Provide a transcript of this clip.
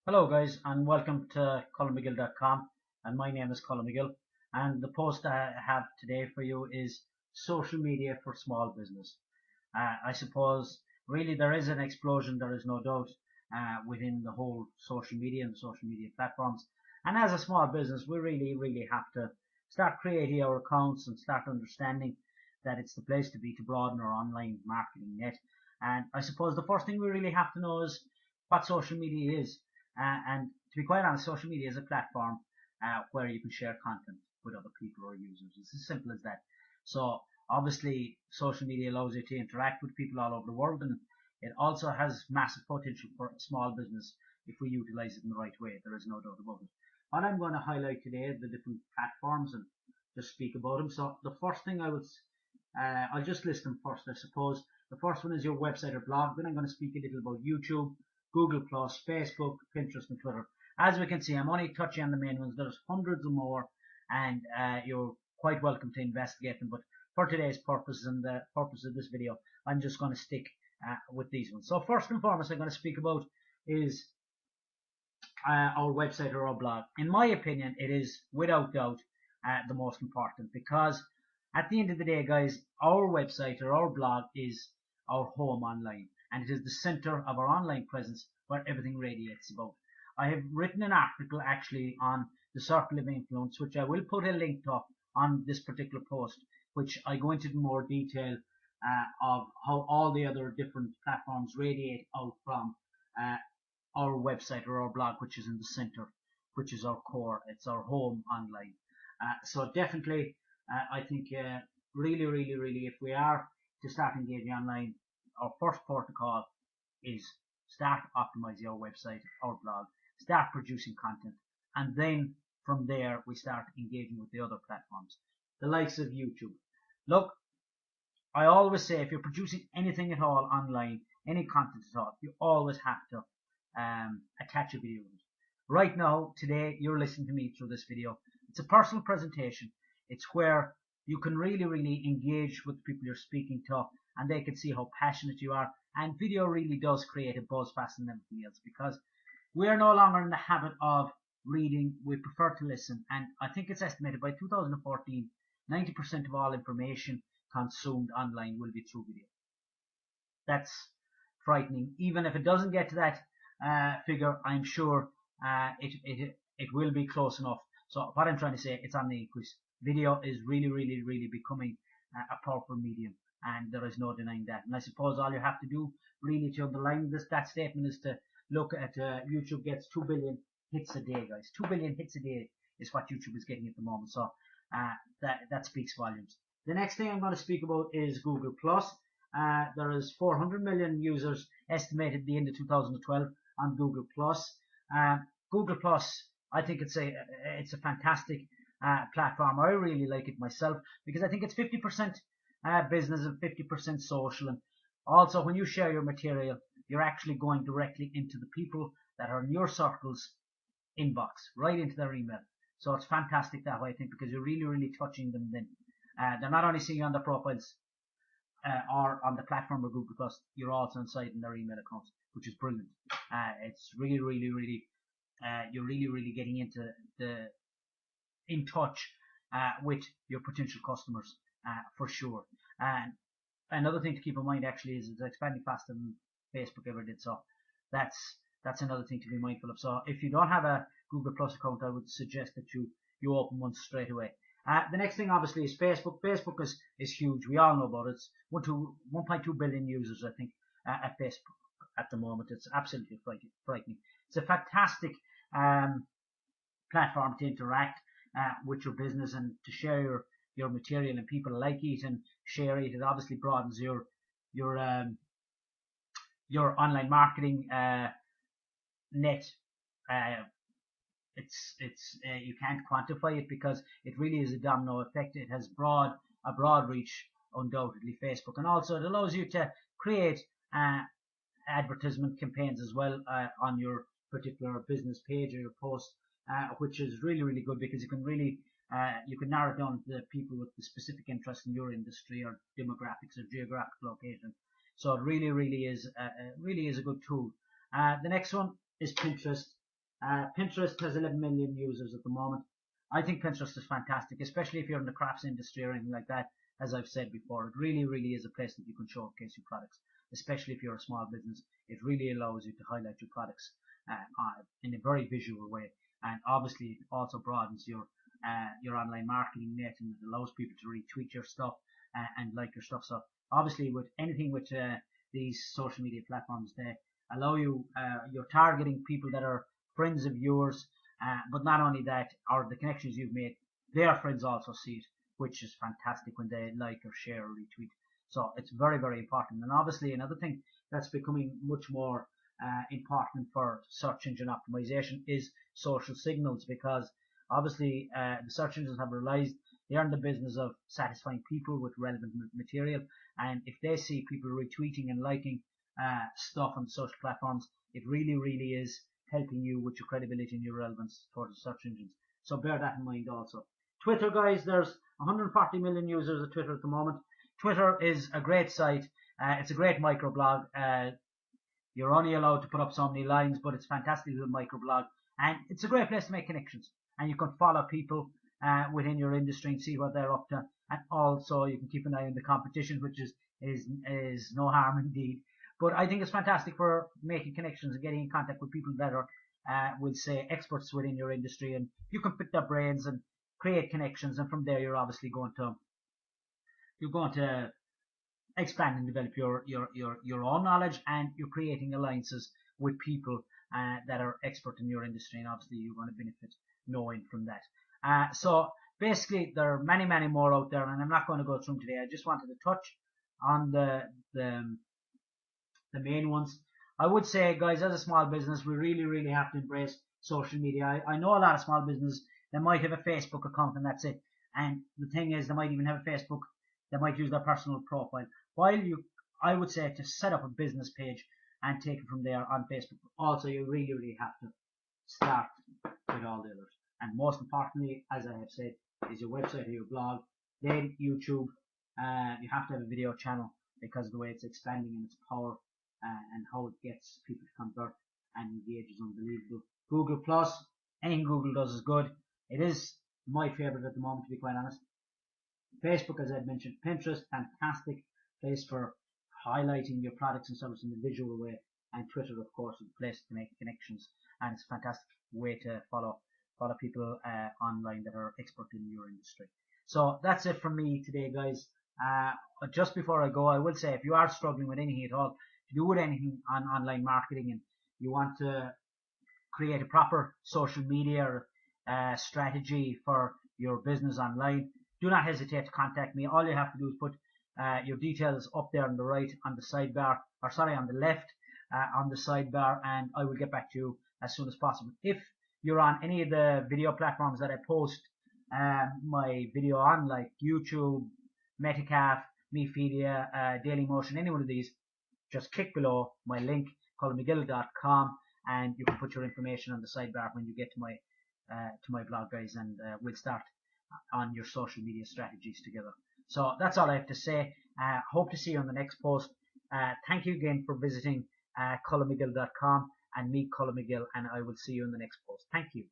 Hello guys and welcome to ColumMcGill.com, and my name is Colin McGill, and the post I have today for you is social media for small business. I suppose really there is an explosion, there is no doubt, within the whole social media and social media platforms, and as a small business we really have to start creating our accounts and start understanding that it's the place to be to broaden our online marketing net. And I suppose the first thing we really have to know is what social media is. And to be quite honest, social media is a platform where you can share content with other people or users. It's as simple as that. So obviously, social media allows you to interact with people all over the world, and it also has massive potential for a small business if we utilize it in the right way. There is no doubt about it. What I'm going to highlight today are the different platforms and just speak about them. So the first thing I'll just list them first, I suppose. The first one is your website or blog. Then I'm going to speak a little about YouTube, Google Plus, Facebook, Pinterest, and Twitter. As we can see, I'm only touching on the main ones. There's hundreds of more, and you're quite welcome to investigate them. But for today's purpose and the purpose of this video, I'm just going to stick with these ones. So first and foremost, I'm going to speak about is our website or our blog. In my opinion, it is without doubt the most important, because at the end of the day, guys, our website or our blog is our home online, and it is the center of our online presence where everything radiates about. I have written an article actually on the circle of influence, which I will put a link to on this particular post, which I go into more detail of how all the other different platforms radiate out from uh, our website or our blog, which is in the center, which is our core. It's our home online. So definitely, I think really, if we are to start engaging online, our first protocol is start optimizing our website, our blog, start producing content, and then from there we start engaging with the other platforms, the likes of YouTube. Look, I always say if you're producing anything at all online, any content at all, you always have to attach a video with it. Right now, today, you're listening to me through this video. It's a personal presentation. It's where you can really engage with the people you're speaking to, and they can see how passionate you are. And video really does create a buzz faster than everything else, because we are no longer in the habit of reading. We prefer to listen. And I think it's estimated by 2014, 90% of all information consumed online will be through video. That's frightening. Even if it doesn't get to that figure, I'm sure it will be close enough. So what I'm trying to say, it's on the increase. Video is really becoming a powerful medium, and there is no denying that. And I suppose all you have to do really to underline that statement is to look at YouTube gets 2 billion hits a day, guys. 2 billion hits a day is what YouTube is getting at the moment. So that speaks volumes. The next thing I'm going to speak about is Google Plus. There is 400 million users estimated at the end of 2012 on Google Plus. Google Plus, I think it's a fantastic platform. I really like it myself because I think it's 50% business and 50% social. And also, when you share your material, you're actually going directly into the people that are in your circles inbox, right into their email. So it's fantastic that way, I think, because you're really touching them then. They're not only seeing you on their profiles or on the platform of Google Plus, you're also inside in their email accounts, which is brilliant. It's really, you're really getting into the in touch with your potential customers for sure. And another thing to keep in mind actually is it's expanding faster than Facebook ever did. So that's another thing to be mindful of. So if you don't have a Google Plus account, I would suggest that you open one straight away. The next thing obviously is Facebook. Facebook is huge. We all know about it. It's 1.2 billion users, I think, at Facebook at the moment. It's absolutely frightening. It's a fantastic platform to interact with your business and to share your material, and people like it and share it. It obviously broadens your online marketing net. Uh, it's you can't quantify it because it really is a domino effect. It has a broad reach, undoubtedly, Facebook, and also it allows you to create advertisement campaigns as well on your particular business page or your post, which is really good because you can narrow down the people with the specific interest in your industry or demographics or geographic location. So it really is a good tool. The next one is Pinterest. Pinterest has 11 million users at the moment. I think Pinterest is fantastic, especially if you're in the crafts industry or anything like that. As I've said before, it really, really is a place that you can showcase your products, especially if you're a small business. It really allows you to highlight your products in a very visual way, and obviously it also broadens your online marketing net, and it allows people to retweet your stuff and like your stuff. So obviously, with anything with these social media platforms, they allow you you're targeting people that are friends of yours, but not only that, or the connections you've made, their friends also see it, which is fantastic when they like or share or retweet. So it's very, very important. And obviously, another thing that's becoming much more important for search engine optimization is social signals, because obviously the search engines have realized they are in the business of satisfying people with relevant material, and if they see people retweeting and liking stuff on social platforms, it really, really is helping you with your credibility and your relevance towards the search engines. So bear that in mind also. Twitter, guys, there's 140 million users of Twitter at the moment. Twitter is a great site. It's a great microblog. You're only allowed to put up so many lines, but it's fantastic as a microblog, and it's a great place to make connections. And you can follow people within your industry and see what they're up to, and also you can keep an eye on the competition, which is no harm indeed. But I think it's fantastic for making connections and getting in contact with people that are, we'll say, experts within your industry, and you can pick their brains and create connections, and from there you're obviously going to expand and develop your own knowledge, and you're creating alliances with people that are expert in your industry, and obviously you're going to benefit knowing from that. So basically there are many, many more out there, and I'm not going to go through them today. I just wanted to touch on the main ones. I would say, guys, as a small business, we really, really have to embrace social media. I know a lot of small businesses, they might have a Facebook account and that's it. And the thing is, they might even have a Facebook. They might use their personal profile. While I would say to set up a business page and take it from there on Facebook. Also, you really, really have to start with all the others. And most importantly, as I have said, is your website or your blog, then YouTube. You have to have a video channel because of the way it's expanding and its power and how it gets people to convert and engage is unbelievable. Google Plus, anything Google does is good. It is my favorite at the moment, to be quite honest. Facebook, as I mentioned, Pinterest, fantastic place for highlighting your products and services in a visual way, and Twitter, of course, is a place to make connections, and it's a fantastic way to follow people online that are expert in your industry. So that's it from me today, guys. Just before I go, I will say, if you are struggling with anything at all, to do with anything on online marketing, and you want to create a proper social media strategy for your business online, do not hesitate to contact me. All you have to do is put your details up there on the right on the sidebar, or sorry, on the left on the sidebar, and I will get back to you as soon as possible. If you're on any of the video platforms that I post my video on, like YouTube, Metacaf, Mepedia, Dailymotion, any one of these, just click below my link, colmmcgill.com, and you can put your information on the sidebar when you get to my blog, guys, and we'll start on your social media strategies together. So that's all I have to say. Hope to see you on the next post. Thank you again for visiting colmmcgill.com and me, Colm McGill, and I will see you in the next post. Thank you.